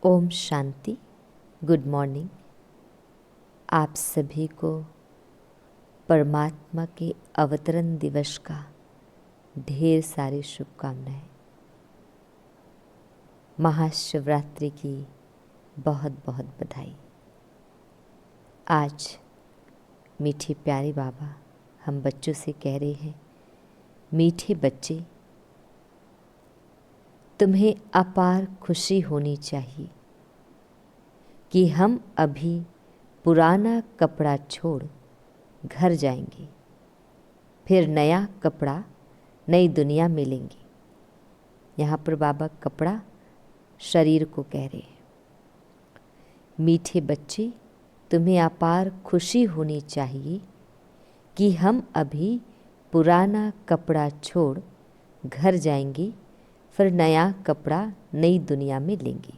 Om Shanti. Good morning. आप सभी को परमात्मा के अवतरण दिवस का ढेर सारी शुभकामनाएं। महाशिवरात्रि की बहुत बहुत बधाई। आज मीठे प्यारे बाबा हम बच्चों से कह रहे हैं, मीठे बच्चे, तुम्हें अपार खुशी होनी चाहिए कि हम अभी पुराना कपड़ा छोड़ घर जाएंगे, फिर नया कपड़ा नई दुनिया में लेंगे। यहाँ पर बाबा कपड़ा शरीर को कह रहे हैं। मीठे बच्चे, तुम्हें अपार खुशी होनी चाहिए कि हम अभी पुराना कपड़ा छोड़ घर जाएंगे, फिर नया कपड़ा नई दुनिया में लेंगे।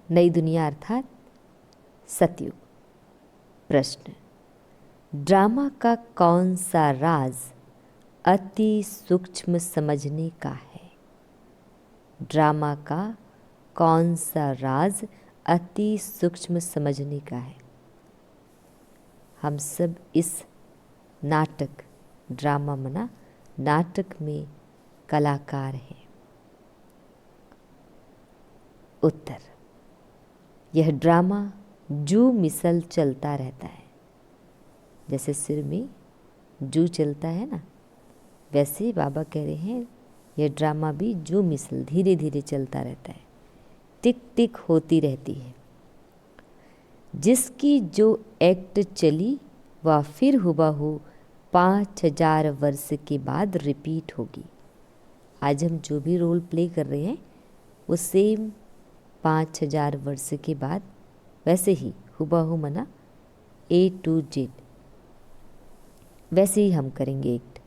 नई दुनिया अर्थात सतयुग। प्रश्न, ड्रामा का कौन सा राज अति सूक्ष्म समझने का है? ड्रामा का कौन सा राज अति सूक्ष्म समझने का है? हम सब इस नाटक, ड्रामा मना नाटक में कलाकार हैं। उत्तर, यह ड्रामा जू मिसल चलता रहता है। जैसे सिर में जू चलता है ना, वैसे बाबा कह रहे हैं यह ड्रामा भी जू मिसल धीरे धीरे चलता रहता है, टिक टिक होती रहती है। जिसकी जो एक्ट चली वह फिर हुबहू 5000 वर्ष के बाद रिपीट होगी। आज हम जो भी रोल प्ले कर रहे हैं वो सेम 5000 वर्ष के बाद वैसे ही हुबहू मना A to Z वैसे ही हम करेंगे एक्ट।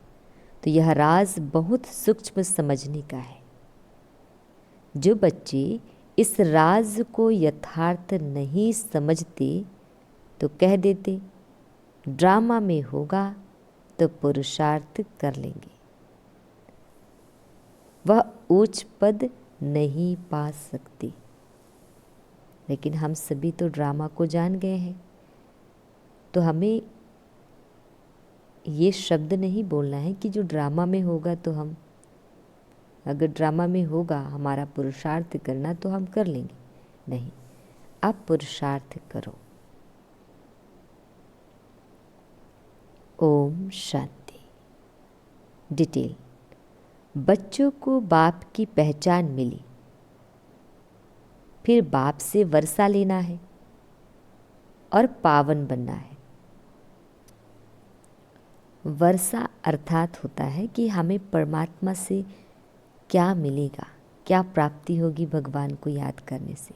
तो यह राज बहुत सूक्ष्म समझने का है। जो बच्चे इस राज को यथार्थ नहीं समझते तो कह देते ड्रामा में होगा तो पुरुषार्थ कर लेंगे, वह उच्च पद नहीं पा सकते। लेकिन हम सभी तो ड्रामा को जान गए हैं, तो हमें ये शब्द नहीं बोलना है कि जो ड्रामा में होगा तो हम, अगर ड्रामा में होगा हमारा पुरुषार्थ करना तो हम कर लेंगे। नहीं, आप पुरुषार्थ करो। ओम शांति। डिटेल, बच्चों को बाप की पहचान मिली, फिर बाप से वर्षा लेना है और पावन बनना है। वर्षा अर्थात होता है कि हमें परमात्मा से क्या मिलेगा, क्या प्राप्ति होगी भगवान को याद करने से।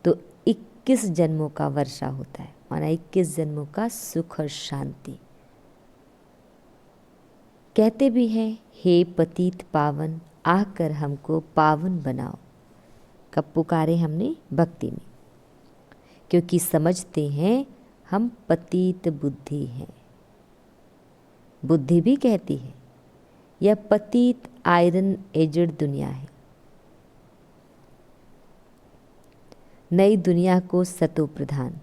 तो 21 जन्मों का वर्षा होता है, माना 21 जन्मों का सुख और शांति। कहते भी हैं, हे पतित पावन आकर हमको पावन बनाओ। कब पुकारे हमने? भक्ति में, क्योंकि समझते हैं हम पतित बुद्धि हैं। बुद्धि भी कहती है यह पतित आयरन एजड दुनिया है। नई दुनिया को सतो प्रधान,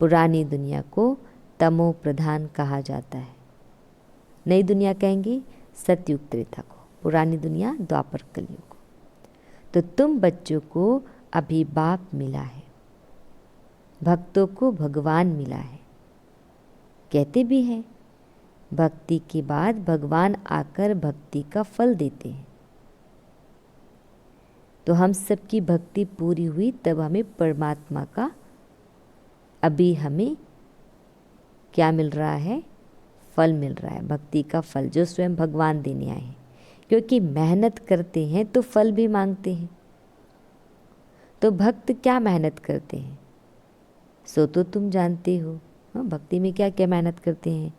पुरानी दुनिया को तमो प्रधान कहा जाता है। नई दुनिया कहेंगे सतयुग त्रेता को, पुरानी दुनिया द्वापर कलयुग को। तो तुम बच्चों को अभी बाप मिला है, भक्तों को भगवान मिला है। कहते भी हैं भक्ति के बाद भगवान आकर भक्ति का फल देते हैं। तो हम सबकी भक्ति पूरी हुई तब हमें परमात्मा का, अभी हमें क्या मिल रहा है? फल मिल रहा है, भक्ति का फल जो स्वयं भगवान देने आए हैं। क्योंकि मेहनत करते हैं तो फल भी मांगते हैं। तो भक्त क्या मेहनत करते हैं सो तो तुम जानते हो। हाँ, भक्ति में क्या क्या मेहनत करते हैं?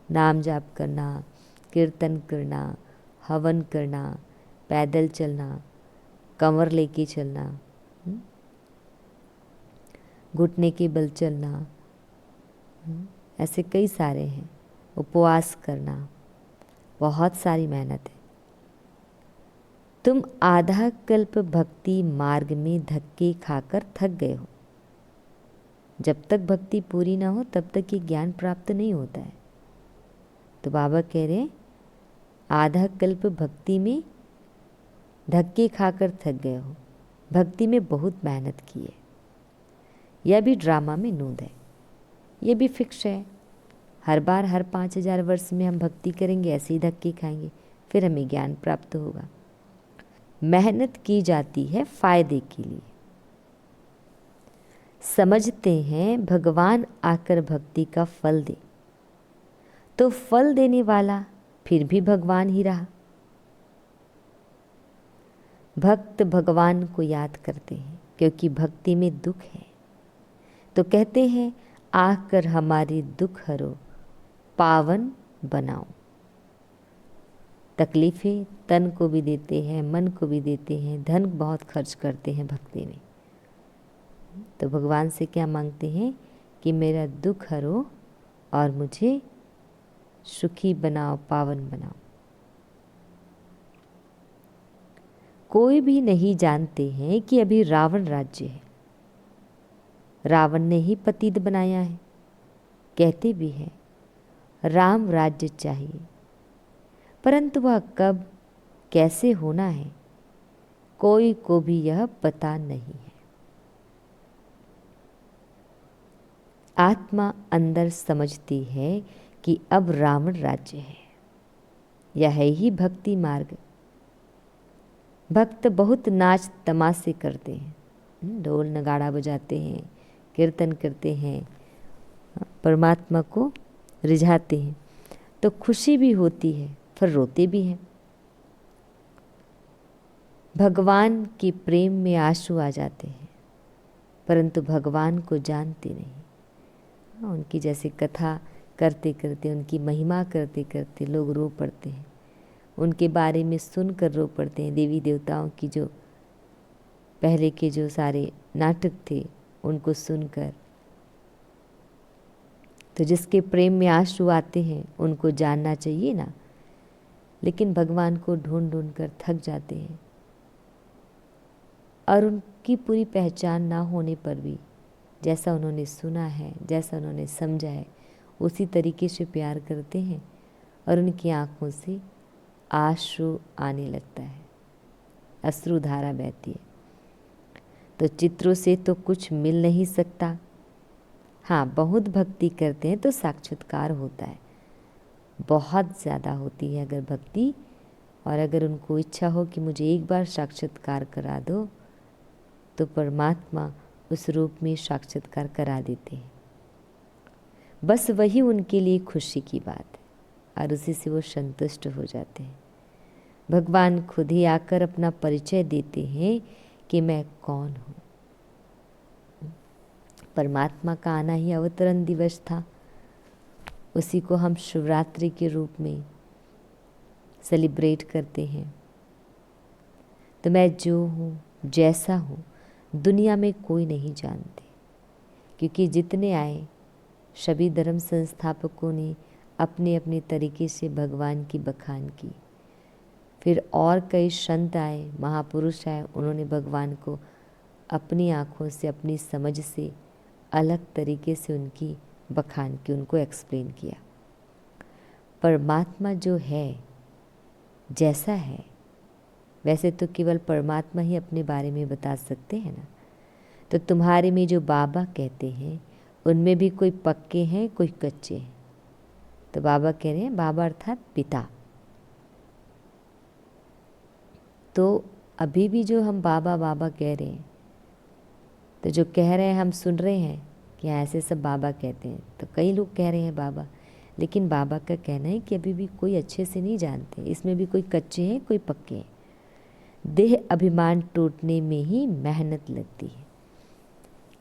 नाम जाप करना, कीर्तन करना, हवन करना, पैदल चलना, कंवर लेके चलना, घुटने के बल चलना, ऐसे कई सारे हैं। उपवास करना, बहुत सारी मेहनत है। तुम आधा कल्प भक्ति मार्ग में धक्के खाकर थक गए हो। जब तक भक्ति पूरी ना हो तब तक ये ज्ञान प्राप्त नहीं होता है। तो बाबा कह रहे हैं आधा कल्प भक्ति में धक्के खाकर थक गए हो, भक्ति में बहुत मेहनत की है। यह भी ड्रामा में नूंद है, यह भी फिक्स है। हर बार हर 5000 वर्ष में हम भक्ति करेंगे, ऐसे ही धक्के खाएंगे, फिर हमें ज्ञान प्राप्त होगा। मेहनत की जाती है फायदे के लिए। समझते हैं भगवान आकर भक्ति का फल दे, तो फल देने वाला फिर भी भगवान ही रहा। भक्त भगवान को याद करते हैं क्योंकि भक्ति में दुख है, तो कहते हैं आकर हमारी दुख हरो, पावन बनाओ। तकलीफ़ें तन को भी देते हैं, मन को भी देते हैं, धन बहुत खर्च करते हैं भक्ति में। तो भगवान से क्या मांगते हैं कि मेरा दुख हरो और मुझे सुखी बनाओ, पावन बनाओ। कोई भी नहीं जानते हैं कि अभी रावण राज्य है। रावण ने ही पतित बनाया है। कहते भी हैं राम राज्य चाहिए, परंतु वह कब कैसे होना है कोई को भी यह पता नहीं है। आत्मा अंदर समझती है कि अब रावण राज्य है। यह है ही भक्ति मार्ग। भक्त बहुत नाच तमाशे करते हैं, ढोल नगाड़ा बजाते हैं, कीर्तन करते हैं, परमात्मा को रिझाते हैं, तो खुशी भी होती है, फिर रोते भी हैं। भगवान के प्रेम में आंसू आ जाते हैं, परंतु भगवान को जानते नहीं। उनकी जैसे कथा करते करते, उनकी महिमा करते करते लोग रो पड़ते हैं। उनके बारे में सुनकर रो पड़ते हैं। देवी देवताओं की जो पहले के जो सारे नाटक थे उनको सुनकर, तो जिसके प्रेम में आंसू आते हैं उनको जानना चाहिए ना, लेकिन भगवान को ढूंढ ढूंढ कर थक जाते हैं और उनकी पूरी पहचान ना होने पर भी जैसा उन्होंने सुना है, जैसा उन्होंने समझा है, उसी तरीके से प्यार करते हैं और उनकी आंखों से आंसू आने लगता है, अश्रुधारा बहती है। तो चित्रों से तो कुछ मिल नहीं सकता। हाँ, बहुत भक्ति करते हैं तो साक्षात्कार होता है, बहुत ज़्यादा होती है अगर भक्ति, और अगर उनको इच्छा हो कि मुझे एक बार साक्षात्कार करा दो तो परमात्मा उस रूप में साक्षात्कार करा देते हैं। बस वही उनके लिए खुशी की बात है और उसी से वो संतुष्ट हो जाते हैं। भगवान खुद ही आकर अपना परिचय देते हैं कि मैं कौन हूँ। परमात्मा का आना ही अवतरण दिवस था, उसी को हम शिवरात्रि के रूप में सेलिब्रेट करते हैं। तो मैं जो हूँ, जैसा हूँ, दुनिया में कोई नहीं जानते, क्योंकि जितने आए सभी धर्म संस्थापकों ने अपने अपने तरीके से भगवान की बखान की। फिर और कई संत आए, महापुरुष आए, उन्होंने भगवान को अपनी आँखों से, अपनी समझ से अलग तरीके से उनकी बखान की, उनको एक्सप्लेन किया। परमात्मा जो है, जैसा है, वैसे तो केवल परमात्मा ही अपने बारे में बता सकते हैं ना। तो तुम्हारे में जो बाबा कहते हैं उनमें भी कोई पक्के हैं, कोई कच्चे हैं। तो बाबा कह रहे हैं, बाबा अर्थात पिता। तो अभी भी जो हम बाबा बाबा कह रहे हैं, तो जो कह रहे हैं हम सुन रहे हैं कि ऐसे सब बाबा कहते हैं, तो कई लोग कह रहे हैं बाबा, लेकिन बाबा का कहना है कि अभी भी कोई अच्छे से नहीं जानते, इसमें भी कोई कच्चे हैं, कोई पक्के हैं। देह अभिमान टूटने में ही मेहनत लगती है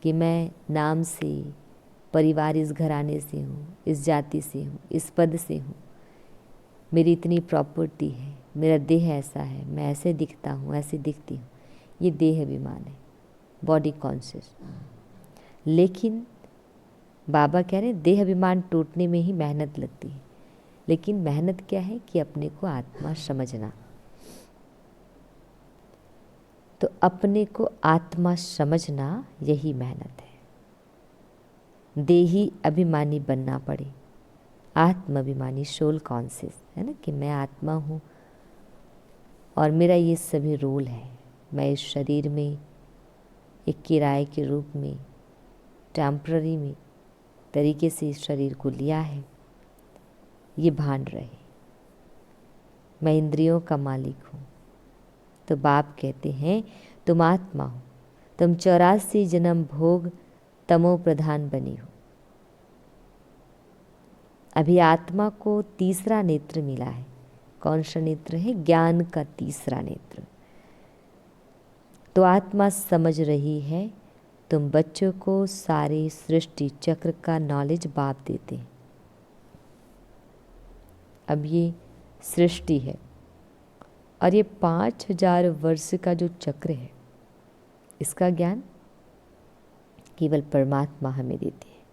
कि मैं नाम से, परिवार इस घराने से हूँ, इस जाति से हूँ, इस पद से हूँ, मेरी इतनी प्रॉपर्टी है, मेरा देह ऐसा है, मैं ऐसे दिखता हूँ, ऐसे दिखती हूँ। ये देह अभिमान है, बॉडी कॉन्शियस। लेकिन बाबा कह रहे हैं देह अभिमान टूटने में ही मेहनत लगती है। लेकिन मेहनत क्या है कि अपने को आत्मा समझना। तो अपने को आत्मा समझना यही मेहनत है। देही अभिमानी बनना पड़े, आत्माभिमानी, सोल कॉन्शियस, है ना, कि मैं आत्मा हूँ और मेरा ये सभी रोल है। मैं इस शरीर में एक किराए के रूप में, टेम्पररी में तरीके से इस शरीर को लिया है, ये भान रहे। मैं इंद्रियों का मालिक हूँ। तो बाप कहते हैं तुम आत्मा हो, तुम 84 जन्म भोग तमो प्रधान बनी हो। अभी आत्मा को तीसरा नेत्र मिला है। कौन सा नेत्र है? ज्ञान का तीसरा नेत्र। तो आत्मा समझ रही है। तुम बच्चों को सारे सृष्टि चक्र का नॉलेज बाप देते हैं। अब ये सृष्टि है और ये 5000 वर्ष का जो चक्र है, इसका ज्ञान केवल परमात्मा हमें देते हैं।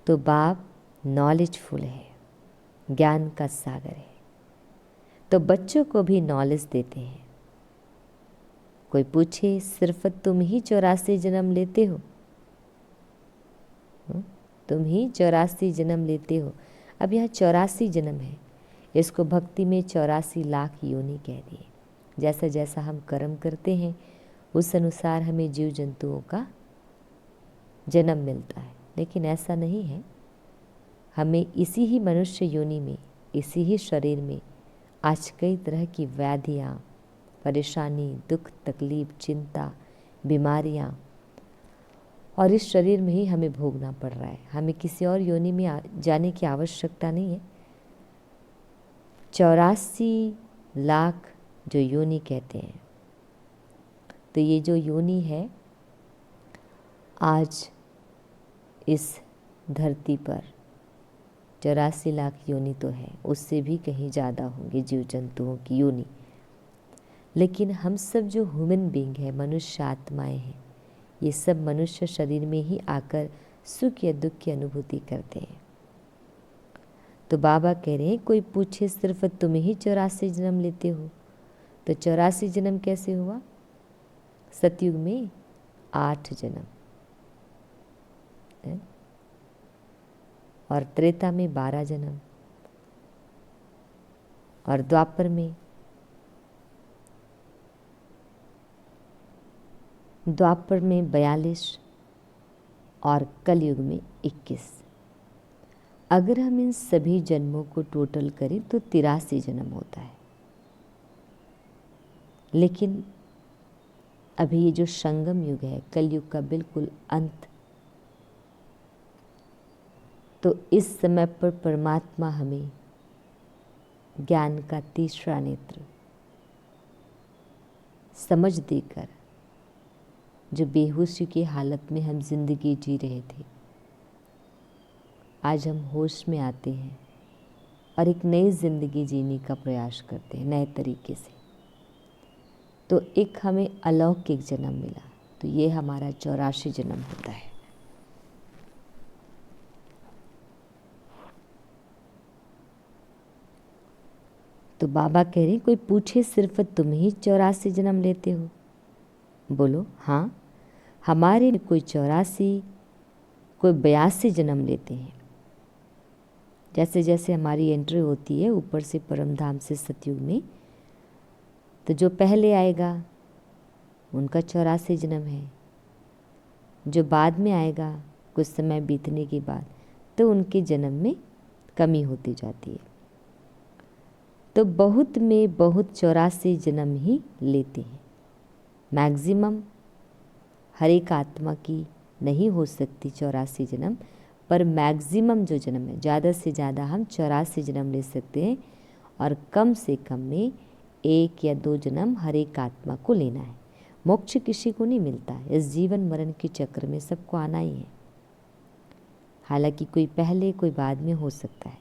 तो बाप नॉलेजफुल है, ज्ञान का सागर है। तो बच्चों को भी नॉलेज देते हैं। कोई पूछे सिर्फ तुम ही 84 जन्म लेते हो? तुम ही 84 जन्म लेते हो। अब यहाँ 84 जन्म है, इसको भक्ति में 84 लाख योनि कह दिए। जैसा जैसा हम कर्म करते हैं उस अनुसार हमें जीव जंतुओं का जन्म मिलता है। लेकिन ऐसा नहीं है, हमें इसी ही मनुष्य योनि में, इसी ही शरीर में आज कई तरह की व्याधियाँ, परेशानी, दुख, तकलीफ, चिंता, बीमारियाँ, और इस शरीर में ही हमें भोगना पड़ रहा है। हमें किसी और योनि में जाने की आवश्यकता नहीं है। 84 लाख जो योनि कहते हैं, तो ये जो योनि है आज इस धरती पर 84 लाख योनि तो है, उससे भी कहीं ज़्यादा होंगे जीव जंतुओं की योनि। लेकिन हम सब जो ह्यूमन बीइंग है, मनुष्य आत्माएं हैं, ये सब मनुष्य शरीर में ही आकर सुख या दुख की अनुभूति करते हैं। तो बाबा कह रहे हैं कोई पूछे सिर्फ तुम ही 84 जन्म लेते हो, तो 84 जन्म कैसे हुआ? सतयुग में 8 जन्म है? और त्रेता में 12 जन्म, और द्वापर में 42 और कलयुग में 21। अगर हम इन सभी जन्मों को टोटल करें तो 83 जन्म होता है। लेकिन अभी ये जो संगम युग है, कलयुग का बिल्कुल अंत, तो इस समय पर परमात्मा हमें ज्ञान का तीसरा नेत्र, समझ देकर, जो बेहोशी की हालत में हम जिंदगी जी रहे थे, आज हम होश में आते हैं और एक नई जिंदगी जीने का प्रयास करते हैं नए तरीके से। तो एक हमें अलौकिक जन्म मिला, तो ये हमारा 84 जन्म होता है। तो बाबा कह रहे कोई पूछे सिर्फ तुम ही 84 जन्म लेते हो? बोलो हाँ, हमारे में कोई 84, कोई 82 जन्म लेते हैं। जैसे जैसे हमारी एंट्री होती है ऊपर से परमधाम से सतयुग में, तो जो पहले आएगा उनका 84 जन्म है, जो बाद में आएगा कुछ समय बीतने के बाद तो उनके जन्म में कमी होती जाती है। तो बहुत में बहुत 84 जन्म ही लेते हैं। मैक्सिमम हर एक आत्मा की नहीं हो सकती 84 जन्म, पर मैक्सिमम जो जन्म है, ज़्यादा से ज़्यादा हम 84 जन्म ले सकते हैं, और कम से कम में 1 या 2 जन्म हर एक आत्मा को लेना है। मोक्ष किसी को नहीं मिलता, इस जीवन मरण के चक्र में सबको आना ही है। हालांकि कोई पहले कोई बाद में हो सकता है।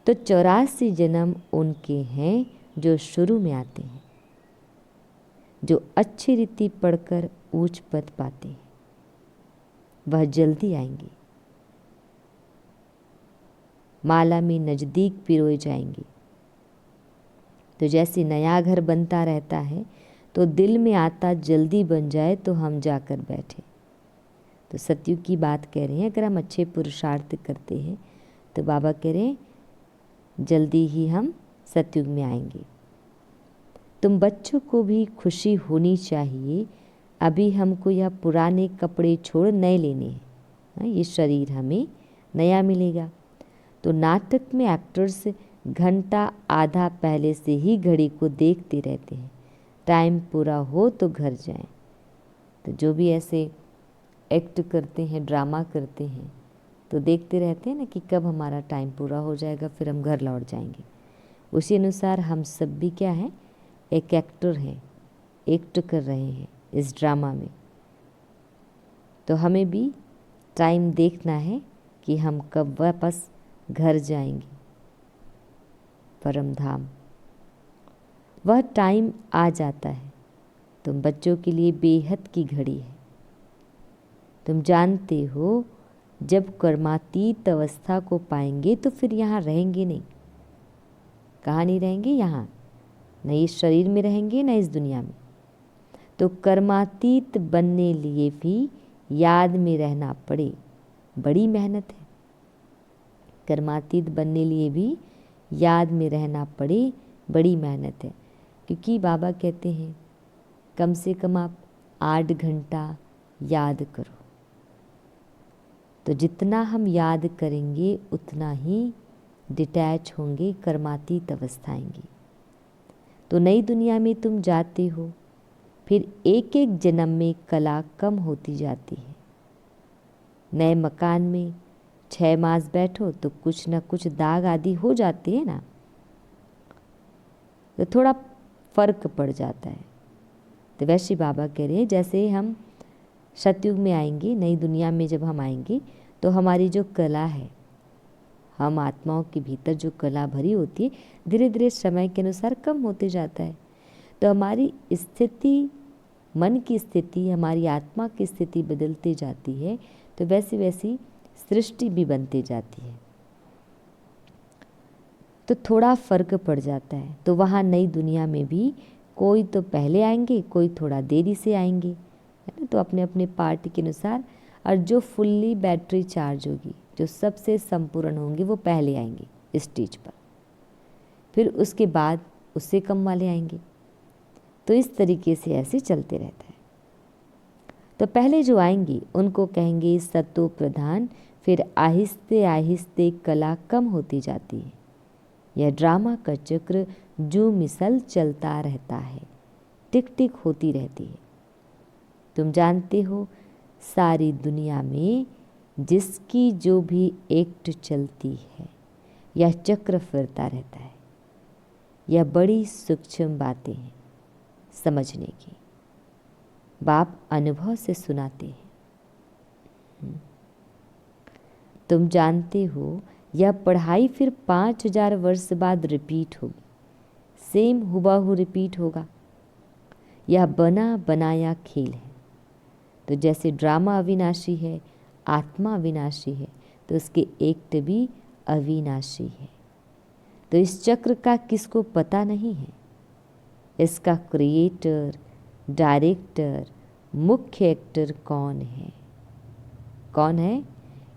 तो 84 जन्म उनके हैं जो शुरू में आते हैं, जो अच्छी रीति पढ़कर ऊंच पद पाते हैं, वह जल्दी आएंगे, माला में नज़दीक पिरोए जाएंगे। तो जैसे नया घर बनता रहता है तो दिल में आता जल्दी बन जाए तो हम जाकर बैठे। तो सतयुग की बात कह रहे हैं, अगर हम अच्छे पुरुषार्थ करते हैं तो बाबा कह रहे हैं जल्दी ही हम सतयुग में आएंगे। तुम बच्चों को भी खुशी होनी चाहिए, अभी हमको यह पुराने कपड़े छोड़ नए लेने हैं। ये शरीर हमें नया मिलेगा। तो नाटक में एक्टर्स घंटा आधा पहले से ही घड़ी को देखते रहते हैं, टाइम पूरा हो तो घर जाएं। तो जो भी ऐसे एक्ट करते हैं, ड्रामा करते हैं, तो देखते रहते हैं ना कि कब हमारा टाइम पूरा हो जाएगा, फिर हम घर लौट जाएंगे। उसी अनुसार हम सब भी क्या है, एक एक्टर हैं, एक्ट कर रहे हैं इस ड्रामा में। तो हमें भी टाइम देखना है कि हम कब वापस घर जाएंगे परम धाम। वह टाइम आ जाता है। तुम बच्चों के लिए बेहद की घड़ी है। तुम जानते हो जब कर्मातीत अवस्था को पाएंगे तो फिर यहाँ रहेंगे नहीं। कहाँ नहीं रहेंगे? यहाँ, न इस शरीर में रहेंगे न इस दुनिया में। तो कर्मातीत बनने लिए भी याद में रहना पड़े, बड़ी मेहनत है। कर्मातीत बनने लिए भी याद में रहना पड़े, बड़ी मेहनत है। क्योंकि बाबा कहते हैं कम से कम आप 8 घंटा याद करो। तो जितना हम याद करेंगे उतना ही डिटैच होंगे, कर्मातीत अवस्था आएंगी। तो नई दुनिया में तुम जाते हो, फिर एक एक जन्म में कला कम होती जाती है। नए मकान में 6 मास बैठो तो कुछ न कुछ दाग आदि हो जाते हैं ना, तो थोड़ा फर्क पड़ जाता है। तो वैसे बाबा कह रहे हैं जैसे हम सतयुग में आएंगे, नई दुनिया में जब हम आएंगे तो हमारी जो कला है, हम आत्माओं के भीतर जो कला भरी होती है, धीरे धीरे समय के अनुसार कम होते जाता है। तो हमारी स्थिति, मन की स्थिति, हमारी आत्मा की स्थिति बदलती जाती है, तो वैसी वैसी सृष्टि भी बनती जाती है। तो थोड़ा फर्क पड़ जाता है। तो वहाँ नई दुनिया में भी कोई तो पहले आएंगे, कोई थोड़ा देरी से आएंगे, है ना। तो अपने अपने पार्ट के अनुसार, और जो फुल्ली बैटरी चार्ज होगी, जो सबसे संपूर्ण होंगे, वो पहले आएंगे स्टेज पर। फिर उसके बाद उससे कम वाले आएंगे। तो इस तरीके से ऐसे चलते रहता है। तो पहले जो आएंगे उनको कहेंगे सतो प्रधान, फिर आहिस्ते आहिस्ते कला कम होती जाती है। यह ड्रामा का चक्र जो मिसल चलता रहता है, टिक टिक होती रहती है। तुम जानते हो सारी दुनिया में जिसकी जो भी एक्ट चलती है, यह चक्र फिरता रहता है। यह बड़ी सूक्ष्म बातें हैं समझने की। बाप अनुभव से सुनाते हैं। तुम जानते हो यह पढ़ाई फिर 5000 वर्ष बाद रिपीट होगी, सेम हुबहू रिपीट होगा। यह बना बनाया खेल है। तो जैसे ड्रामा अविनाशी है, आत्मा अविनाशी है, तो उसके एक्ट भी अविनाशी है। तो इस चक्र का किसको पता नहीं है? इसका क्रिएटर, डायरेक्टर, मुख्य एक्टर कौन है? कौन है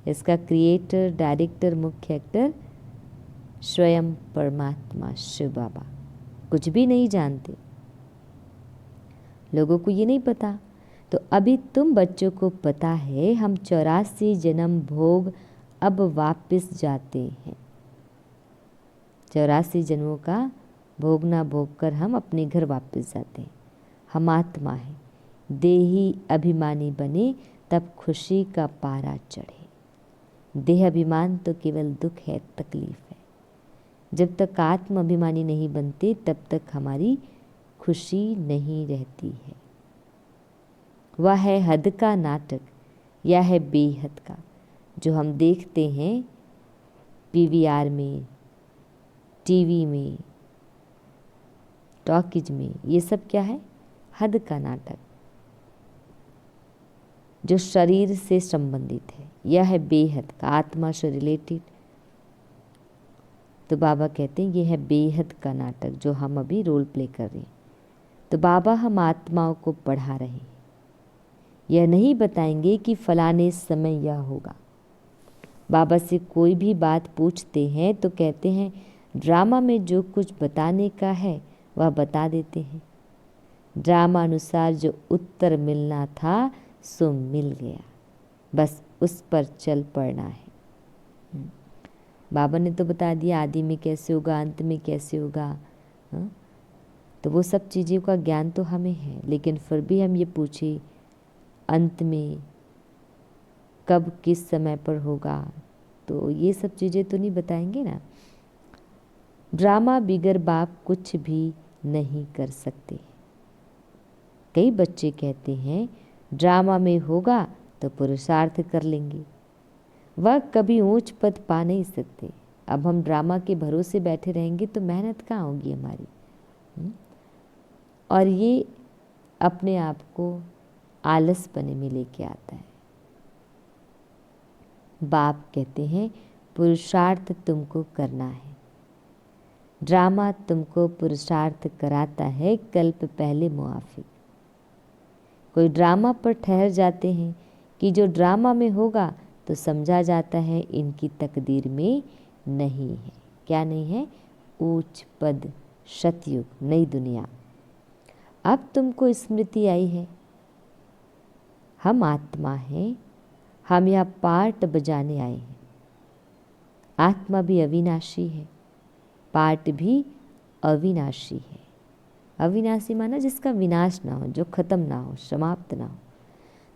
इसका क्रिएटर, डायरेक्टर, मुख्य एक्टर? स्वयं परमात्मा शिव बाबा। कुछ भी नहीं जानते, लोगों को ये नहीं पता। तो अभी तुम बच्चों को पता है हम 84 जन्म भोग अब वापस जाते हैं। 84 जन्मों का भोग ना भोग कर हम अपने घर वापस जाते हैं। हम आत्मा है, देही अभिमानी बने तब खुशी का पारा चढ़े। देह अभिमान तो केवल दुख है, तकलीफ है। जब तक आत्म अभिमानी नहीं बनते तब तक हमारी खुशी नहीं रहती है। वह है हद का नाटक, या है बेहद का, जो हम देखते हैं पीवीआर में, टीवी में, टॉकीज में। ये सब क्या है? हद का नाटक, जो शरीर से संबंधित है। यह है बेहद का, आत्मा से रिलेटेड। तो बाबा कहते हैं ये है बेहद का नाटक जो हम अभी रोल प्ले कर रहे हैं। तो बाबा हम आत्माओं को पढ़ा रहे हैं, यह नहीं बताएंगे कि फलाने समय यह होगा। बाबा से कोई भी बात पूछते हैं तो कहते हैं ड्रामा में जो कुछ बताने का है वह बता देते हैं। ड्रामा अनुसार जो उत्तर मिलना था सो मिल गया, बस उस पर चल पड़ना है। बाबा ने तो बता दिया आदि में कैसे होगा, अंत में कैसे होगा। हाँ? तो वो सब चीज़ों का ज्ञान तो हमें है, लेकिन फिर भी हम ये पूछे अंत में कब किस समय पर होगा, तो ये सब चीज़ें तो नहीं बताएंगे ना। ड्रामा बिगर बाप कुछ भी नहीं कर सकते। कई बच्चे कहते हैं ड्रामा में होगा तो पुरुषार्थ कर लेंगे, वह कभी ऊंच पद पा नहीं सकते। अब हम ड्रामा के भरोसे बैठे रहेंगे तो मेहनत कहाँ होगी हमारी। और ये अपने आप को आलस बने में लेके आता है। बाप कहते हैं पुरुषार्थ तुमको करना है। ड्रामा तुमको पुरुषार्थ कराता है कल्प पहले मुआफिक। कोई ड्रामा पर ठहर जाते हैं कि जो ड्रामा में होगा तो समझा जाता है इनकी तकदीर में नहीं है। क्या नहीं है? ऊंच पद, सतयुग, नई दुनिया। अब तुमको स्मृति आई है, हम आत्मा हैं, हम यहाँ पार्ट बजाने आए हैं। आत्मा भी अविनाशी है, पार्ट भी अविनाशी है। अविनाशी माना जिसका विनाश ना हो, जो खत्म ना हो, समाप्त ना हो।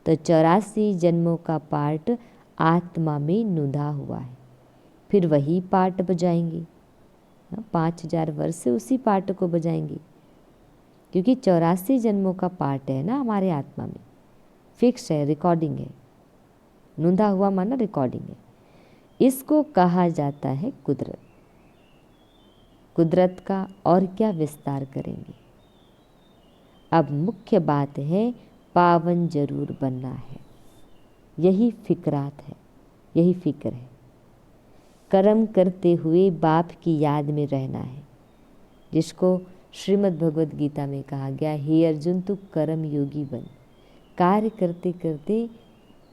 तो 84 जन्मों का पार्ट आत्मा में नुदा हुआ है, फिर वही पार्ट बजाएंगे। 5000 वर्ष से उसी पार्ट को बजाएंगे, क्योंकि 84 जन्मों का पार्ट है ना हमारे आत्मा में, फिक्स है, रिकॉर्डिंग है। नुदा हुआ माना रिकॉर्डिंग है। इसको कहा जाता है कुदरत। कुदरत का और क्या विस्तार करेंगे। अब मुख्य बात है पावन जरूर बनना है, यही फिक्रात है, यही फिक्र है। कर्म करते हुए बाप की याद में रहना है, जिसको श्रीमद् भगवद गीता में कहा गया, हे अर्जुन तू कर्म योगी बन। कार्य करते करते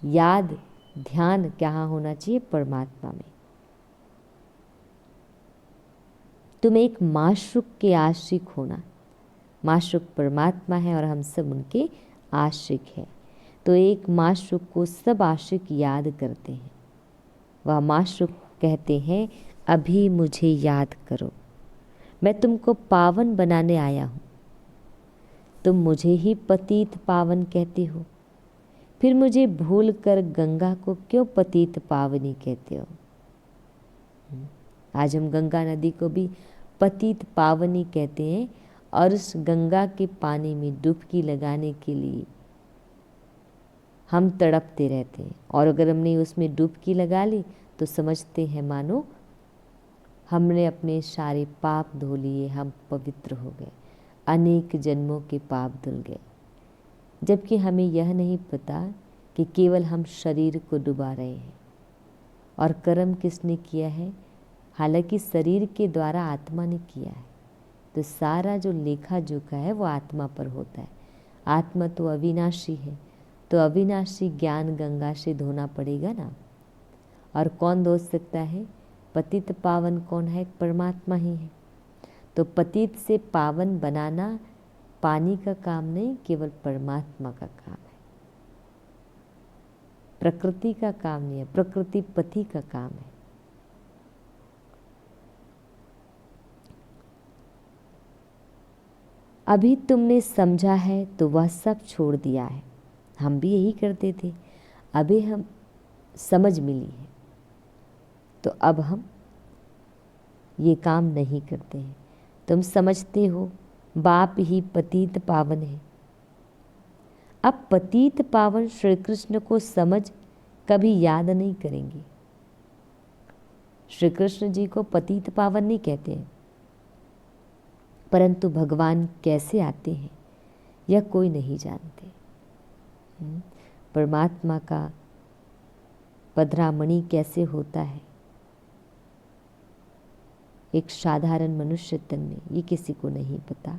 याद, ध्यान क्या होना चाहिए? परमात्मा में। तुम एक माशूक के आशिक होना। माशूक परमात्मा है और हम सब उनके आशिक हैं। तो एक माशूक को सब आशिक याद करते हैं। वह माशूक कहते हैं अभी मुझे याद करो, मैं तुमको पावन बनाने आया हूँ। तुम मुझे ही पतित पावन कहते हो, फिर मुझे भूल कर गंगा को क्यों पतित पावनी कहते हो? आज हम गंगा नदी को भी पतित पावनी कहते हैं और उस गंगा के पानी में डुबकी लगाने के लिए हम तड़पते रहते हैं। और अगर हमने उसमें डुबकी लगा ली तो समझते हैं मानो हमने अपने सारे पाप धो लिए, हम पवित्र हो गए, अनेक जन्मों के पाप धुल गए। जबकि हमें यह नहीं पता कि केवल हम शरीर को डुबा रहे हैं और कर्म किसने किया है? हालांकि शरीर के द्वारा आत्मा ने किया है। तो सारा जो लेखा जोखा है वो आत्मा पर होता है। आत्मा तो अविनाशी है, तो अविनाशी ज्ञान गंगा से धोना पड़ेगा ना। और कौन धो सकता है? पतित पावन कौन है? परमात्मा ही है। तो पतित से पावन बनाना पानी का काम नहीं, केवल परमात्मा का काम है, प्रकृति का काम नहीं है, प्रकृति पति का काम है। अभी तुमने समझा है तो वह सब छोड़ दिया है। हम भी यही करते थे, अभी हम समझ मिली है तो अब हम ये काम नहीं करते हैं। तुम समझते हो बाप ही पतित पावन है। अब पतित पावन श्री कृष्ण को समझ कभी याद नहीं करेंगे। श्री कृष्ण जी को पतित पावन नहीं कहते हैं, परंतु भगवान कैसे आते हैं यह कोई नहीं जानते। परमात्मा का पधरामणि कैसे होता है एक साधारण मनुष्य तन में, ये किसी को नहीं पता।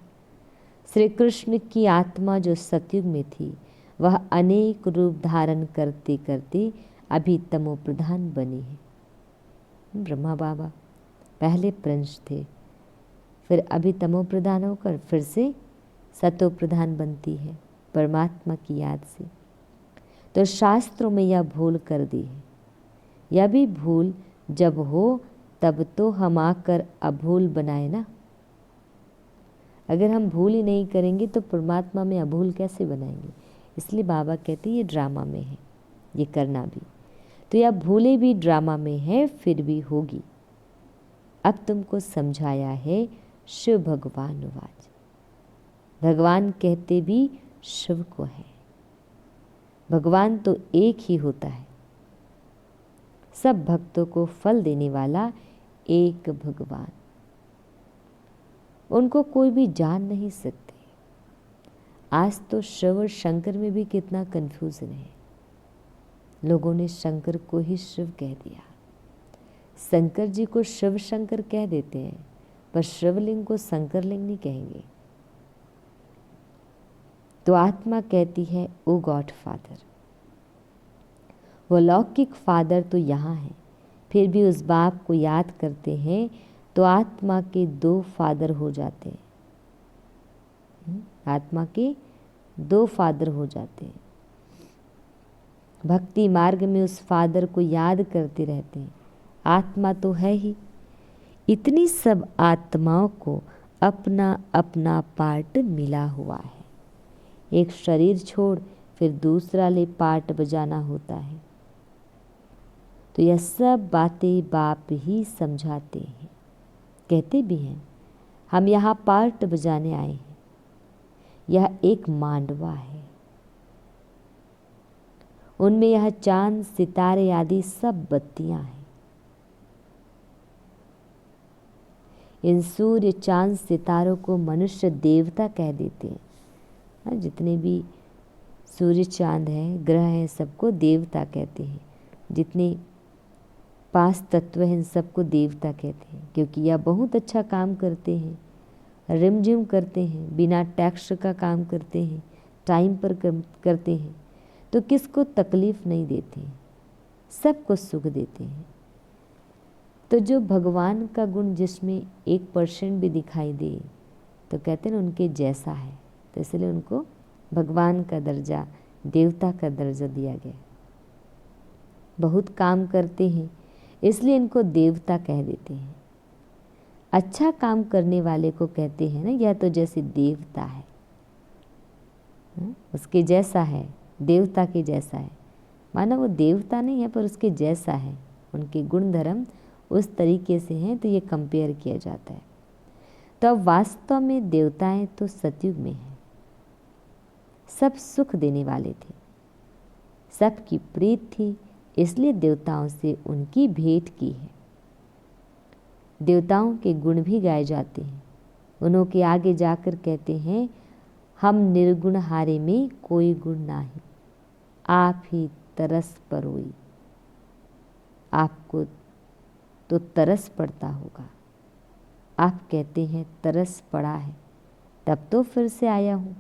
श्री कृष्ण की आत्मा जो सतयुग में थी वह अनेक रूप धारण करते करते अभी तमो प्रधान बनी है। ब्रह्मा बाबा पहले प्रंश थे, फिर अभी तमो प्रधान होकर फिर से सतो प्रधान बनती है परमात्मा की याद से। तो शास्त्रों में यह भूल कर दी है। यह भी भूल जब हो तब तो हम आकर अभूल बनाए ना। अगर हम भूल ही नहीं करेंगे तो परमात्मा में अभूल कैसे बनाएंगे। इसलिए बाबा कहते हैं ये ड्रामा में है, ये करना भी। तो यह भूले भी ड्रामा में है, फिर भी होगी। अब तुमको समझाया है शिव भगवान वाच। भगवान कहते भी शिव को है। भगवान तो एक ही होता है। सब भक्तों को फल देने वाला एक भगवान, उनको कोई भी जान नहीं सकते। आज तो शिव और शंकर में भी कितना कंफ्यूजन है। लोगों ने शंकर को ही शिव कह दिया, शंकर जी को शिव शंकर कह देते हैं, पर शिवलिंग को शंकर लिंग नहीं कहेंगे। तो आत्मा कहती है ओ गॉड फादर। वो लौकिक फादर तो यहाँ है, फिर भी उस बाप को याद करते हैं तो आत्मा के दो फादर हो जाते हैं। आत्मा के दो फादर हो जाते हैं। भक्ति मार्ग में उस फादर को याद करते रहते हैं। आत्मा तो है ही। इतनी सब आत्माओं को अपना अपना पार्ट मिला हुआ है। एक शरीर छोड़ फिर दूसरा ले पार्ट बजाना होता है। तो यह सब बातें बाप ही समझाते हैं, कहते भी हैं हम यहाँ पार्ट बजाने आए हैं। यह एक मांडवा है, उनमें यह चांद सितारे आदि सब बत्तियां हैं। इन सूर्य चांद सितारों को मनुष्य देवता कह देते हैं। जितने भी सूर्य चांद हैं, ग्रह हैं, सबको देवता कहते हैं। जितने 5 तत्व हैं, इन सबको देवता कहते हैं, क्योंकि यह बहुत अच्छा काम करते हैं, रिमझिम करते हैं, बिना टैक्स का काम करते हैं, टाइम पर करते हैं, तो किसको तकलीफ नहीं देते हैं, सबको सुख देते हैं। तो जो भगवान का गुण जिसमें 1% भी दिखाई दे तो कहते हैं उनके जैसा है, तो इसलिए उनको भगवान का दर्जा, देवता का दर्जा दिया गया। बहुत काम करते हैं इसलिए इनको देवता कह देते हैं। अच्छा काम करने वाले को कहते हैं ना यह तो जैसे देवता है, उसके जैसा है, देवता के जैसा है। माना वो देवता नहीं है पर उसके जैसा है, उनके गुण धर्म उस तरीके से हैं, तो ये कंपेयर किया जाता है। तो अब वास्तव में देवताएं तो सतयुग में हैं। सब सुख देने वाले थे, सबकी प्रीत थी, इसलिए देवताओं से उनकी भेंट की है। देवताओं के गुण भी गाए जाते हैं। उन्हों के आगे जाकर कहते हैं हम निर्गुण हारे में कोई गुण नाही, आप ही तरस परोई। आपको तो तरस पड़ता होगा। आप कहते हैं तरस पड़ा है, तब तो फिर से आया हूँ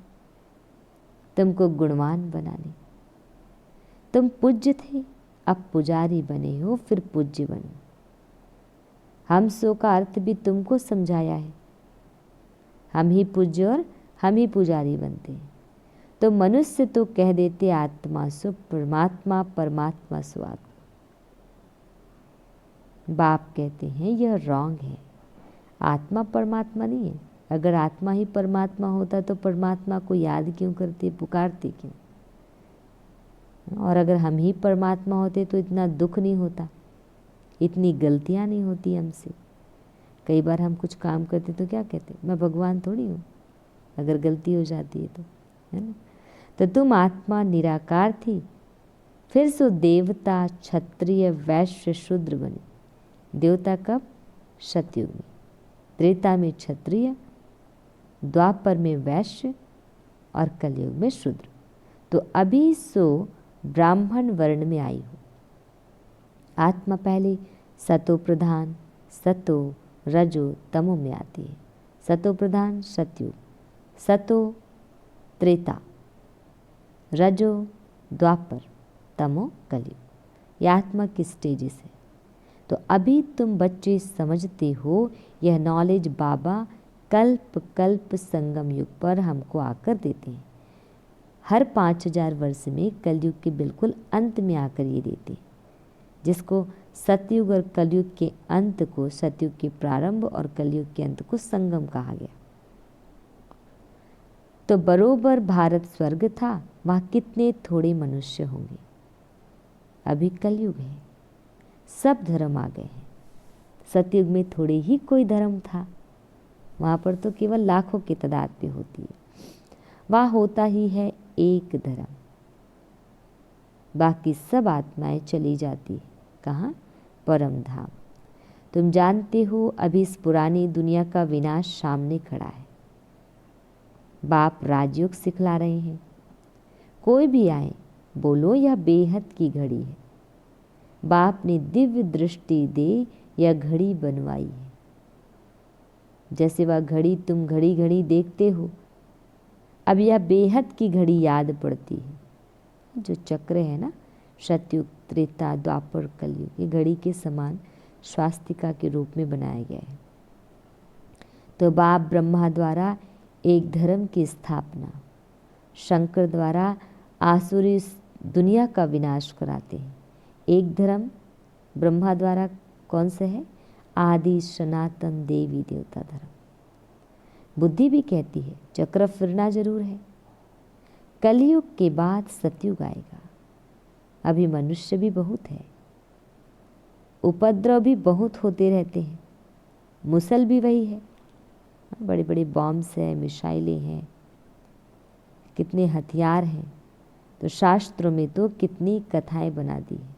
तुमको गुणवान बनाने। तुम पूज्य थे, अब पुजारी बने हो, फिर पूज्य बनो। हम सो का अर्थ भी तुमको समझाया है। हम ही पूज्य और हम ही पुजारी बनते हैं। तो मनुष्य तो कह देते आत्मा सो परमात्मा, परमात्मा सो आत्मा। बाप कहते हैं यह रॉन्ग है। आत्मा परमात्मा नहीं है। अगर आत्मा ही परमात्मा होता तो परमात्मा को याद क्यों करते, पुकारते क्यों? और अगर हम ही परमात्मा होते तो इतना दुख नहीं होता, इतनी गलतियां नहीं होती हमसे। कई बार हम कुछ काम करते तो क्या कहते, मैं भगवान थोड़ी हूँ, अगर गलती हो जाती है तो, है ना। तो तुम आत्मा निराकार थी, फिर सो देवता, क्षत्रिय, वैश्य, शूद्र बनी। देवता कब? सतयुग में। त्रेता में क्षत्रिय, द्वापर में वैश्य और कलयुग में शूद्र। तो अभी सो ब्राह्मण वर्ण में आई हो। आत्मा पहले सतो प्रधान, सतो, रजो, तमो में आती है। सतो प्रधान सतयुग, सतो त्रेता, रजो द्वापर, तमो कलयुग। ये आत्मा की स्टेजेस है। तो अभी तुम बच्चे समझते हो, यह नॉलेज बाबा कल्प कल्प संगम युग पर हमको आकर देते हैं। हर 5000 वर्ष में कलयुग के बिल्कुल अंत में आकर ये देते हैं, जिसको सतयुग और कलयुग के अंत को सतयुग के प्रारंभ और कलयुग के अंत को संगम कहा गया। तो बरोबर भारत स्वर्ग था, वहाँ कितने थोड़े मनुष्य होंगे। अभी कलयुग है, सब धर्म आ गए हैं। सतयुग में थोड़े ही कोई धर्म था, वहाँ पर तो केवल लाखों की तादाद पे होती है। वहाँ होता ही है एक धर्म, बाकी सब आत्माएं चली जाती है कहाँ? परम धाम। तुम जानते हो अभी इस पुरानी दुनिया का विनाश सामने खड़ा है। बाप राजयोग सिखला रहे हैं। कोई भी आए बोलो यह बेहद की घड़ी है। बाप ने दिव्य दृष्टि दे यह घड़ी बनवाई है। जैसे वह घड़ी तुम घड़ी घड़ी देखते हो, अब यह बेहद की घड़ी याद पड़ती है। जो चक्र है ना, सतयुग त्रेता द्वापर कलयुग, ये घड़ी के समान स्वास्तिका के रूप में बनाया गया है। तो बाप ब्रह्मा द्वारा एक धर्म की स्थापना, शंकर द्वारा आसुरी दुनिया का विनाश कराते हैं। एक धर्म ब्रह्मा द्वारा कौन सा है? आदि सनातन देवी देवता धर्म। बुद्धि भी कहती है चक्र फिरना जरूर है। कलयुग के बाद सतयुग आएगा। अभी मनुष्य भी बहुत है, उपद्रव भी बहुत होते रहते हैं, मुसल भी वही है। बड़े बड़े बॉम्ब्स हैं, मिसाइलें हैं, कितने हथियार हैं। तो शास्त्रों में तो कितनी कथाएं बना दी है।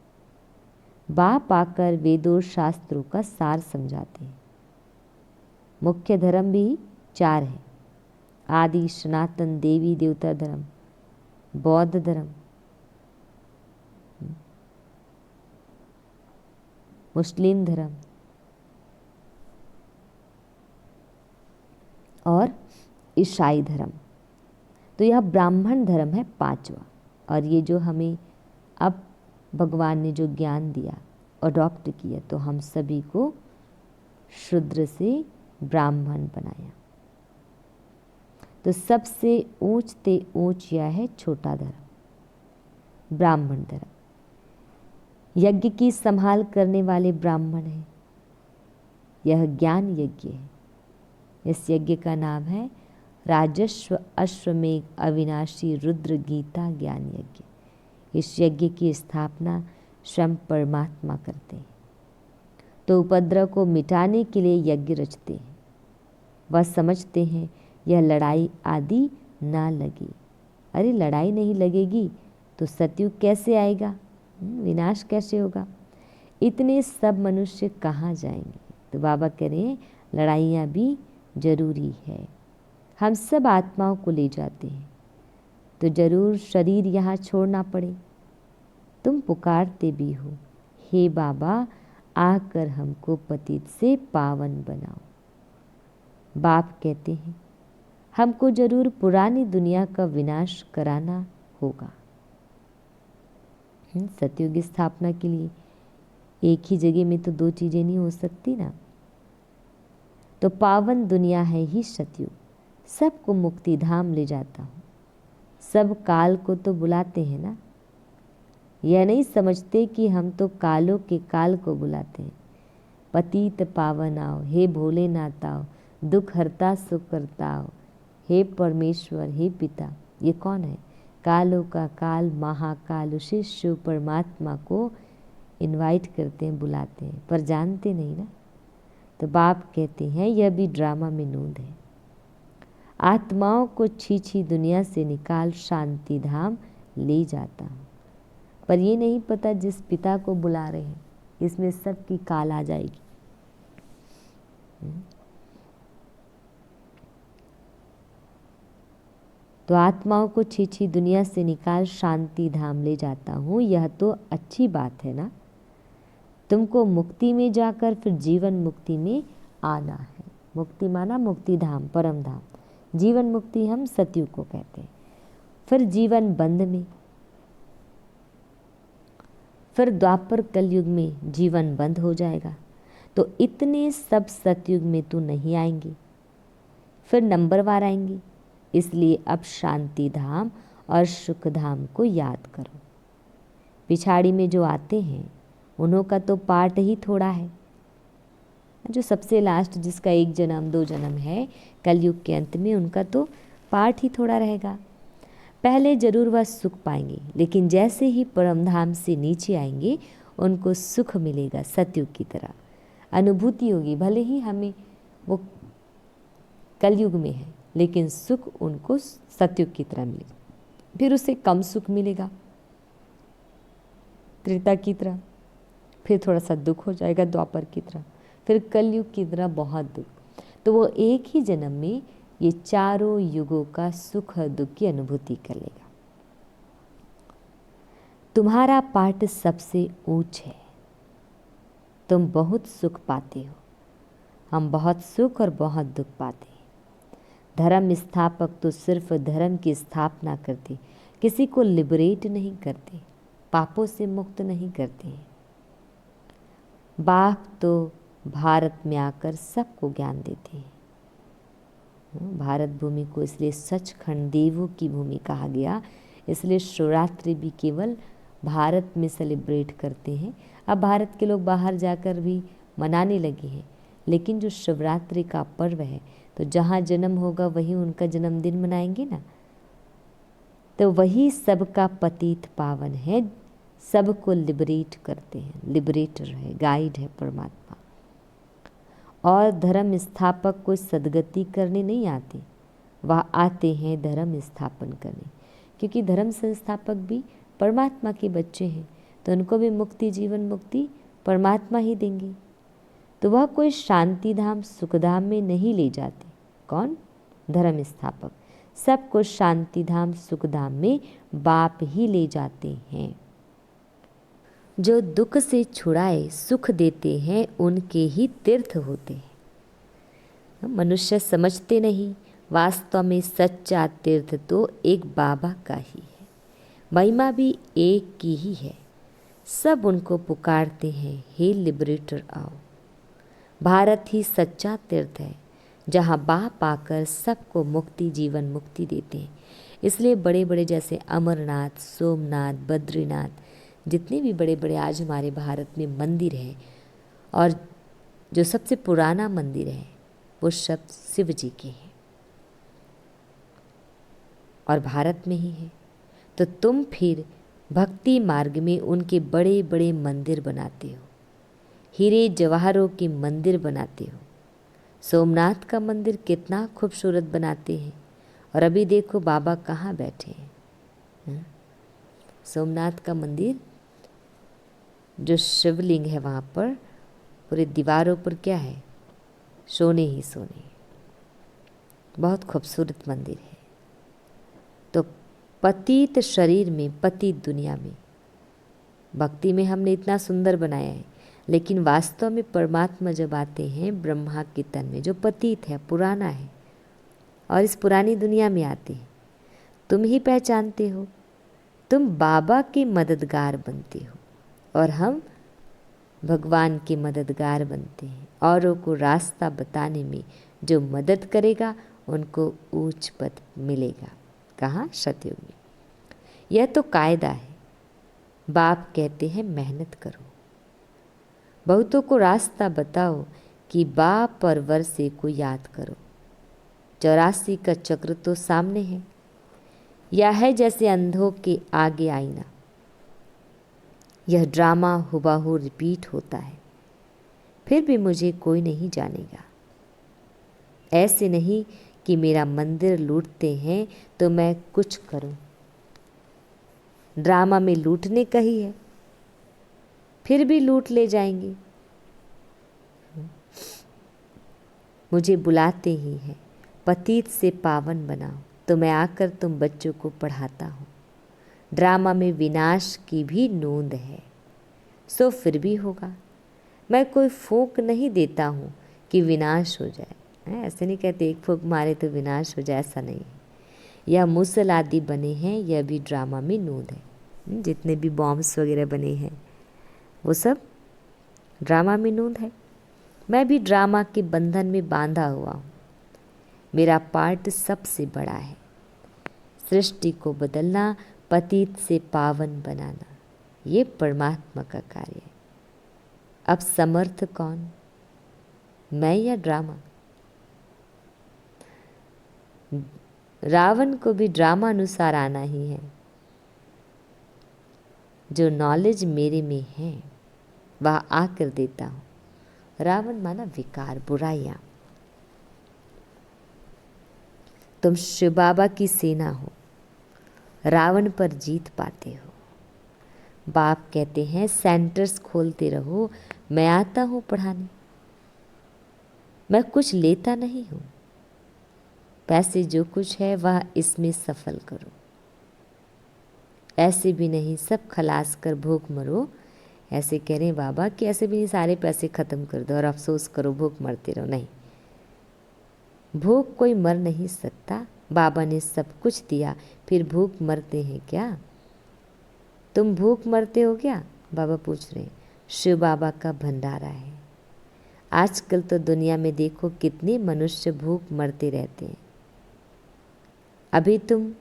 बाप आकर वेदों शास्त्रों का सार समझाते हैं। मुख्य धर्म भी 4 हैं। आदि सनातन देवी देवता धर्म, बौद्ध धर्म, मुस्लिम धर्म और ईसाई धर्म। तो यह ब्राह्मण धर्म है 5वां। और ये जो हमें अब भगवान ने जो ज्ञान दिया, अडॉप्ट किया, तो हम सभी को शूद्र से ब्राह्मण बनाया। तो सबसे ऊंचते ऊंच यह है छोटा धर्म, ब्राह्मण धर्म। यज्ञ की संभाल करने वाले ब्राह्मण हैं। यह ज्ञान यज्ञ है। इस यज्ञ का नाम है राजस्व अश्वमेघ अविनाशी रुद्र गीता ज्ञान यज्ञ। इस यज्ञ की स्थापना स्वयं परमात्मा करते हैं। तो उपद्रव को मिटाने के लिए यज्ञ रचते हैं। वह समझते हैं यह लड़ाई आदि ना लगे। अरे लड़ाई नहीं लगेगी तो सतयुग कैसे आएगा? विनाश कैसे होगा? इतने सब मनुष्य कहाँ जाएंगे? तो बाबा कह रहे हैं लड़ाइयाँ भी जरूरी है। हम सब आत्माओं को ले जाते हैं तो जरूर शरीर यहाँ छोड़ना पड़े। तुम पुकारते भी हो, हे बाबा आकर हमको पतित से पावन बनाओ। बाप कहते हैं हमको जरूर पुरानी दुनिया का विनाश कराना होगा। सतयुग की स्थापना के लिए एक ही जगह में तो 2 चीजें नहीं हो सकती ना। तो पावन दुनिया है ही सतयुग, सबको मुक्ति धाम ले जाता हूँ। सब काल को तो बुलाते हैं ना, यह नहीं समझते कि हम तो कालों के काल को बुलाते हैं। पतित पावन आओ, हे भोलेनाथ आओ, दुख हरता सुख करता आओ, हे परमेश्वर, हे पिता। ये कौन है? कालों का काल महाकाल, उसी शिव परमात्मा को इनवाइट करते हैं, बुलाते हैं, पर जानते नहीं ना। तो बाप कहते हैं यह भी ड्रामा में नूंद है। आत्माओं को छीछी दुनिया से निकाल शांति धाम ले जाता हूँ। पर ये नहीं पता जिस पिता को बुला रहे हैं इसमें सबकी काल आ जाएगी। तो आत्माओं को छीछी दुनिया से निकाल शांति धाम ले जाता हूँ, यह तो अच्छी बात है ना। तुमको मुक्ति में जाकर फिर जीवन मुक्ति में आना है। मुक्ति माना मुक्ति धाम, परम धाम। जीवन मुक्ति हम सतयुग को कहते हैं। फिर जीवन बंध में, फिर द्वापर कलयुग में जीवन बंद हो जाएगा। तो इतने सब सतयुग में तो नहीं आएंगे, फिर नंबरवार आएंगे। इसलिए अब शांति धाम और सुख धाम को याद करो। पिछाड़ी में जो आते हैं उन्हों का तो पार्ट ही थोड़ा है। जो सबसे लास्ट जिसका 1 जन्म 2 जन्म है कलयुग के अंत में, उनका तो पार्ट ही थोड़ा रहेगा। पहले जरूर वह सुख पाएंगे, लेकिन जैसे ही परम धाम से नीचे आएंगे उनको सुख मिलेगा सतयुग की तरह, अनुभूति होगी। भले ही हमें वो कलयुग में है, लेकिन सुख उनको सतयुग की तरह मिलेगा। फिर उसे कम सुख मिलेगा त्रेता की तरह, फिर थोड़ा सा दुख हो जाएगा द्वापर की तरह, फिर कलयुग की तरह बहुत दुख। तो वो एक ही जन्म में ये चारों युगों का सुख और दुख की अनुभूति कर लेगा। तुम्हारा पाठ सबसे ऊंच है, तुम बहुत सुख पाते हो, हम बहुत सुख और बहुत दुख पाते हैं। धर्म स्थापक तो सिर्फ धर्म की स्थापना करते, किसी को लिबरेट नहीं करते, पापों से मुक्त नहीं करते हैं। बाप तो भारत में आकर सबको ज्ञान देते हैं। भारत भूमि को इसलिए सचखंड देवों की भूमि कहा गया, इसलिए शिवरात्रि भी केवल भारत में सेलिब्रेट करते हैं। अब भारत के लोग बाहर जाकर भी मनाने लगे हैं, लेकिन जो शिवरात्रि का पर्व है, तो जहाँ जन्म होगा वही उनका जन्मदिन मनाएंगे ना। तो वही सबका पतित पावन है, सबको लिबरेट करते हैं, लिबरेटर है, गाइड है परमात्मा। और धर्म स्थापक कोई सदगति करने नहीं आते, वह आते हैं धर्म स्थापन करने, क्योंकि धर्म संस्थापक भी परमात्मा के बच्चे हैं, तो उनको भी मुक्ति, जीवन मुक्ति परमात्मा ही देंगे। तो वह कोई शांति धाम सुखधाम में नहीं ले जाते। कौन? धर्म स्थापक। सबको शांति धाम सुखधाम में बाप ही ले जाते हैं। जो दुख से छुड़ाए सुख देते हैं, उनके ही तीर्थ होते हैं। मनुष्य समझते नहीं, वास्तव में सच्चा तीर्थ तो एक बाबा का ही है, महिमा भी एक की ही है। सब उनको पुकारते हैं, हे लिबरेटर आओ। भारत ही सच्चा तीर्थ है, जहाँ बाप आकर सबको मुक्ति, जीवन मुक्ति देते हैं। इसलिए बड़े बड़े जैसे अमरनाथ, सोमनाथ, बद्रीनाथ, जितने भी बड़े बड़े आज हमारे भारत में मंदिर हैं, और जो सबसे पुराना मंदिर है वो सब शिव जी के हैं और भारत में ही है। तो तुम फिर भक्ति मार्ग में उनके बड़े बड़े मंदिर बनाते हो, हीरे जवाहरों के मंदिर बनाते हो। सोमनाथ का मंदिर कितना खूबसूरत बनाते हैं, और अभी देखो बाबा कहाँ बैठे हैं। सोमनाथ का मंदिर जो शिवलिंग है वहाँ पर पूरे दीवारों पर क्या है? सोने ही सोने। बहुत खूबसूरत मंदिर है। तो पतित शरीर में, पतित दुनिया में, भक्ति में हमने इतना सुंदर बनाया है, लेकिन वास्तव में परमात्मा जब आते हैं ब्रह्मा के तन में, जो पतित है, पुराना है, और इस पुरानी दुनिया में आते हैं, तुम ही पहचानते हो, तुम बाबा के मददगार बनते हो, और हम भगवान के मददगार बनते हैं। औरों को रास्ता बताने में जो मदद करेगा उनको ऊंच पद मिलेगा। कहाँ? सतयुग में। यह तो कायदा है। बाप कहते हैं मेहनत करो, बहुतों को रास्ता बताओ कि बाप और वर्षे को याद करो। 84 का चक्र तो सामने है, यह है जैसे अंधों के आगे आईना। यह ड्रामा हुबहू रिपीट होता है, फिर भी मुझे कोई नहीं जानेगा। ऐसे नहीं कि मेरा मंदिर लूटते हैं तो मैं कुछ करूं। ड्रामा में लूटने का ही है, फिर भी लूट ले जाएंगे। मुझे बुलाते ही हैं, पतित से पावन बनाओ, तो मैं आकर तुम बच्चों को पढ़ाता हूँ। ड्रामा में विनाश की भी नोंद है, सो फिर भी होगा। मैं कोई फूंक नहीं देता हूँ कि विनाश हो जाए। है। ऐसे नहीं कहते एक फूंक मारे तो विनाश हो जाए, ऐसा नहीं है। यह मूसल आदि बने हैं, यह भी ड्रामा में नूंद है। जितने भी बॉम्ब्स वगैरह बने हैं वो सब ड्रामा में नूंद है। मैं भी ड्रामा के बंधन में बांधा हुआ हूँ। मेरा पार्ट सबसे बड़ा है, सृष्टि को बदलना, पतित से पावन बनाना, ये परमात्मा का कार्य है। अब समर्थ कौन, मैं या ड्रामा? रावण को भी ड्रामा अनुसार आना ही है। जो नॉलेज मेरे में है वह आकर देता हूँ। रावण माना विकार, बुराइयां। तुम शिव बाबा की सेना हो, रावण पर जीत पाते हो। बाप कहते हैं सेंटर्स खोलते रहो, मैं आता हूँ पढ़ाने। मैं कुछ लेता नहीं हूँ, पैसे जो कुछ है वह इसमें सफल करो। ऐसे भी नहीं सब खलास कर भूख मरो। ऐसे कह रहे हैं बाबा कि ऐसे भी नहीं सारे पैसे ख़त्म कर दो और अफसोस करो, भूख मरते रहो। नहीं, भूख कोई मर नहीं सकता। बाबा ने सब कुछ दिया, फिर भूख मरते हैं क्या? तुम भूख मरते हो क्या? बाबा पूछ रहे हैं। शिव बाबा का भंडारा है। आजकल तो दुनिया में देखो कितने मनुष्य भूख मरते रहते हैं। अभी तुम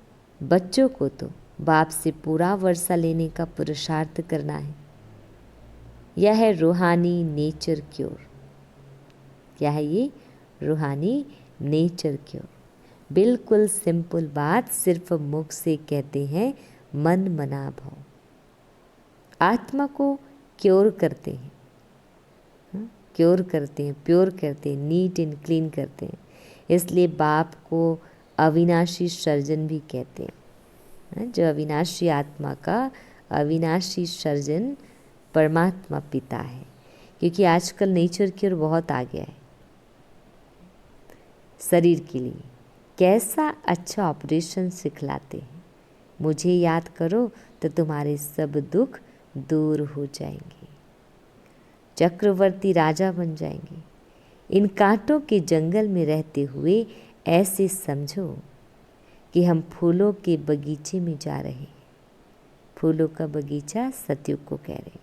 बच्चों को तो बाप से पूरा वर्षा लेने का पुरुषार्थ करना है। यह है रूहानी नेचर क्योर। क्या है ये? रूहानी नेचर क्योर। बिल्कुल सिंपल बात, सिर्फ मुख से कहते हैं, मन मना भाव। आत्मा को क्योर करते हैं, क्योर करते हैं, प्योर करते हैं, नीट एंड क्लीन करते हैं। इसलिए बाप को अविनाशी सर्जन भी कहते हैं। जो अविनाशी आत्मा का अविनाशी सर्जन परमात्मा पिता है। क्योंकि आजकल नेचर क्योर बहुत आ गया है शरीर के लिए। कैसा अच्छा ऑपरेशन सिखलाते हैं। मुझे याद करो तो तुम्हारे सब दुख दूर हो जाएंगे, चक्रवर्ती राजा बन जाएंगे। इन कांटों के जंगल में रहते हुए ऐसे समझो कि हम फूलों के बगीचे में जा रहे हैं। फूलों का बगीचा सतयुग को कह रहे हैं,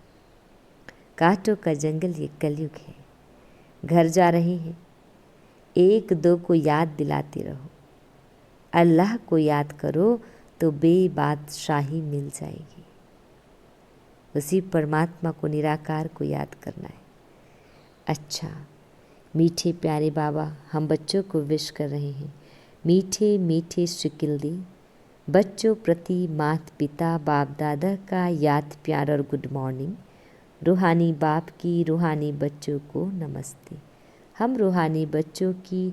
कांटों का जंगल ये कलयुग है। घर जा रहे हैं, एक दो को याद दिलाते रहो। अल्लाह को याद करो तो बेबादशाही मिल जाएगी। उसी परमात्मा को, निराकार को याद करना है। अच्छा, मीठे प्यारे बाबा हम बच्चों को विश कर रहे हैं। मीठे मीठे शिकिल दी बच्चों प्रति माता पिता बाप दादा का याद प्यार और गुड मॉर्निंग। रूहानी बाप की रूहानी बच्चों को नमस्ते। हम रूहानी बच्चों की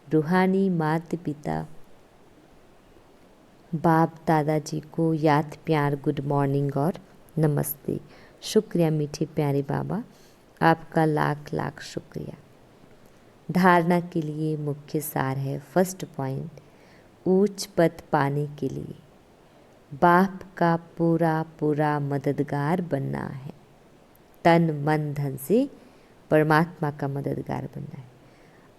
रूहानी माता पिता बाप दादाजी को याद प्यार गुड मॉर्निंग और नमस्ते। शुक्रिया मीठे प्यारे बाबा, आपका लाख लाख शुक्रिया। धारणा के लिए मुख्य सार है, फर्स्ट पॉइंट, उच्च पद पाने के लिए बाप का पूरा पूरा मददगार बनना है। तन मन धन से परमात्मा का मददगार बनना है।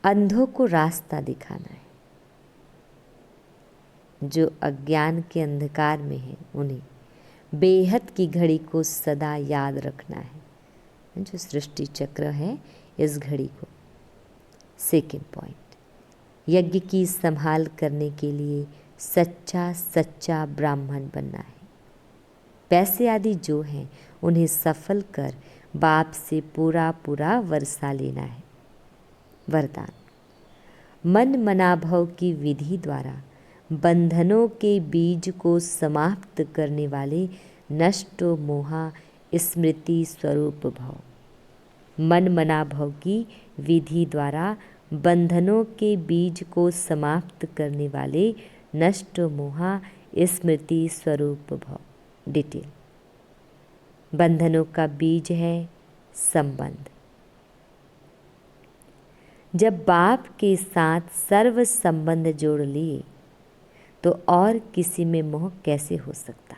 अंधों को रास्ता दिखाना है। जो अज्ञान के अंधकार में है उन्हें बेहद की घड़ी को सदा याद रखना है। जो सृष्टि चक्र है इस घड़ी को। सेकेंड पॉइंट, यज्ञ की संभाल करने के लिए सच्चा सच्चा ब्राह्मण बनना है। पैसे आदि जो हैं उन्हें सफल कर बाप से पूरा पूरा वर्षा लेना है। वरदान, मन मनाभव की विधि द्वारा बंधनों के बीज को समाप्त करने वाले नष्टो मोहा स्मृति स्वरूप भव। मन मनाभव की विधि द्वारा बंधनों के बीज को समाप्त करने वाले नष्टो मोहा स्मृति स्वरूप भव। डिटेल, बंधनों का बीज है संबंध। जब बाप के साथ सर्व संबंध जोड़ लिए तो और किसी में मोह कैसे हो सकता?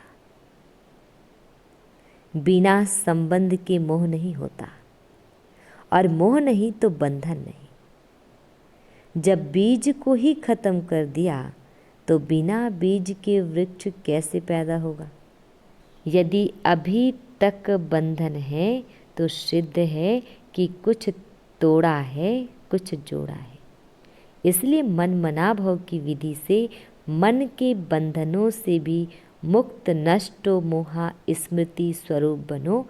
बिना संबंध के मोह नहीं होता, और मोह नहीं तो बंधन नहीं। जब बीज को ही खत्म कर दिया तो बिना बीज के वृक्ष कैसे पैदा होगा। यदि अभी तक बंधन है तो सिद्ध है कि कुछ तोड़ा है कुछ जोड़ा है। इसलिए मन मनाभव की विधि से मन के बंधनों से भी मुक्त नष्टो मोहा स्मृति स्वरूप बनो।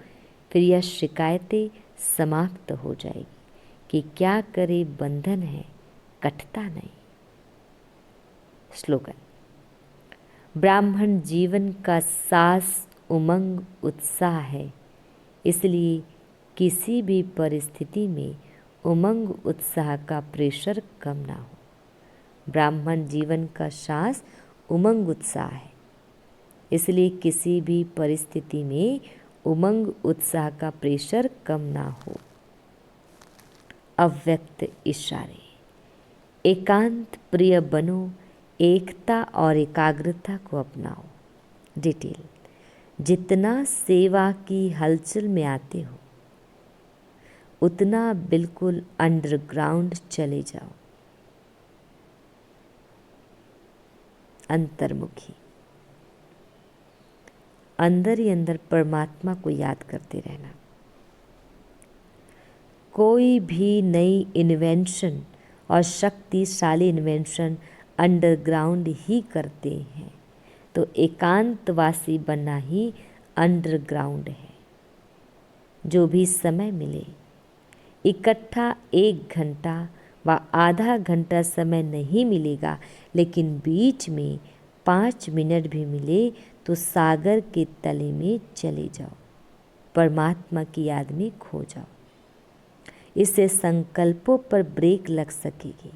फिर यह शिकायतें समाप्त हो जाएगी कि क्या करे बंधन है कटता नहीं। स्लोगन। ब्राह्मण जीवन का सास उमंग उत्साह है, इसलिए किसी भी परिस्थिति में उमंग उत्साह का प्रेशर कम ना हो। ब्राह्मण जीवन का सास उमंग उत्साह है, इसलिए किसी भी परिस्थिति में उमंग उत्साह का प्रेशर कम ना हो। अव्यक्त इशारे। एकांत प्रिय बनो, एकता और एकाग्रता को अपनाओ। डिटेल। जितना सेवा की हलचल में आते हो उतना बिल्कुल अंडरग्राउंड चले जाओ। अंतर्मुखी। अंदर ही अंदर परमात्मा को याद करते रहना। कोई भी नई इन्वेंशन और शक्तिशाली इन्वेंशन अंडरग्राउंड ही करते हैं, तो एकांतवासी बनना ही अंडरग्राउंड है। जो भी समय मिले, इकट्ठा 1 घंटा व आधा घंटा समय नहीं मिलेगा, लेकिन बीच में 5 मिनट भी मिले तो सागर के तले में चले जाओ, परमात्मा की याद में खो जाओ। इससे संकल्पों पर ब्रेक लग सकेगी।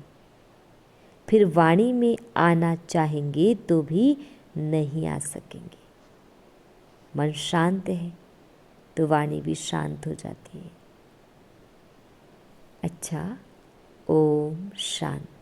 फिर वाणी में आना चाहेंगे तो भी नहीं आ सकेंगे। मन शांत है तो वाणी भी शांत हो जाती है। अच्छा, ओम शांति।